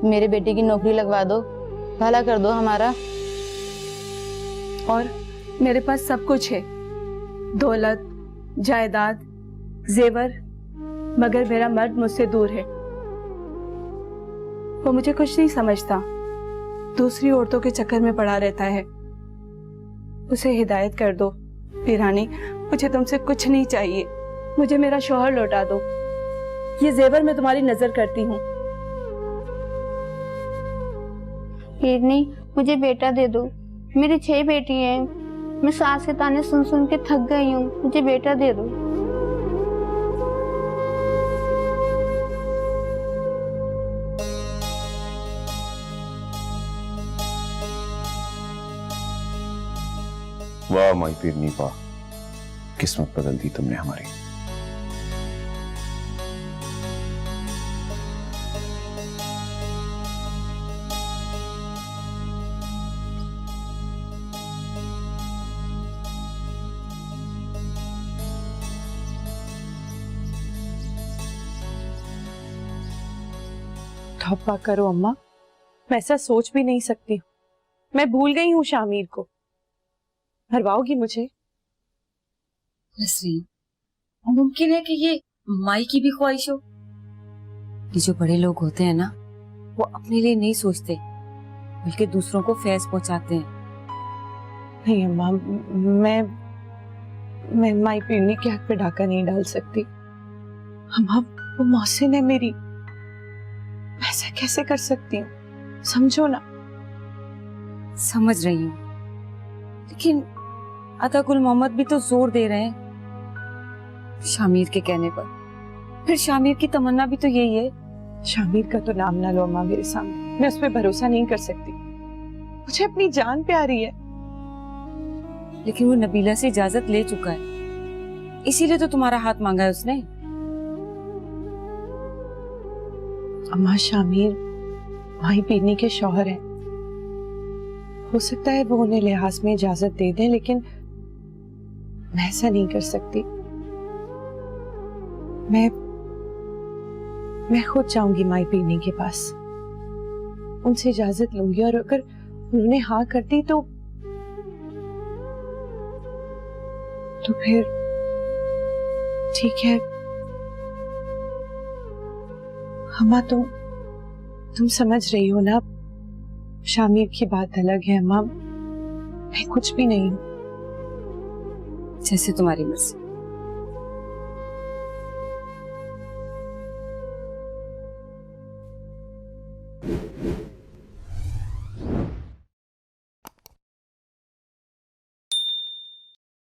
मेरे बेटे की नौकरी लगवा दो, भला कर दो हमारा। और मेरे पास सब कुछ है, दौलत, जायदाद, जेवर, मगर मेरा मर्द मुझसे दूर है। वो मुझे कुछ नहीं समझता, दूसरी औरतों के चक्कर में पड़ा रहता है। उसे हिदायत कर दो पीरानी, मुझे तुमसे कुछ नहीं चाहिए, मुझे मेरा शौहर लौटा दो। ये जेवर मैं तुम्हारी नजर करती हूँ। पीरनी, मुझे बेटा दे दो, मेरी 6 बेटी हैं, मैं सास के ताने सुन सुन के थक गई हूँ, मुझे बेटा दे दो। वाह माई पीरनी वाह, किस्मत बदल दी तुमने हमारी। तौबा करो अम्मा, मैं ऐसा सोच भी नहीं सकती हूँ। मैं भूल गई हूँ शामिर को। भरवाओगी मुझे? नसरीन, मुमकिन है कि ये माई की भी ख्वाहिश हो। ये जो बड़े लोग होते हैं ना, वो अपने लिए नहीं सोचते बल्कि दूसरों को फैज पहुंचाते हैं। नहीं अम्मा, मैं माई पीरनी के हक पे डाका नहीं डाल सकती। अम्मा, वो मौसिन है मेरी, ऐसा कैसे कर सकती हूँ? समझो ना। समझ रही हूँ, लेकिन अता गुल मोहम्मद भी तो जोर दे रहे हैं शामिर के कहने पर। फिर शामिर की तमन्ना भी तो यही है। शामिर का तो नाम ना लो अम्मा मेरे सामने, मैं उस पर भरोसा नहीं कर सकती। मुझे अपनी जान प्यारी है। लेकिन वो नबीला से इजाजत ले चुका है, इसीलिए तो तुम्हारा हाथ मांगा है उसने। अम्मा, शामिर माई पीरनी के शौहर है, हो सकता है वो उन्हें लिहाज में इजाजत दे दें, लेकिन मैं ऐसा नहीं कर सकती। मैं खुद जाऊंगी माई पीरनी के पास, उनसे इजाजत लूंगी, और अगर उन्होंने हाँ कर दी तो फिर ठीक है। अम्मा, तुम समझ रही हो ना, शामिर की बात अलग है अम्मा, मैं कुछ भी नहीं हूं। जैसे तुम्हारी मर्जी।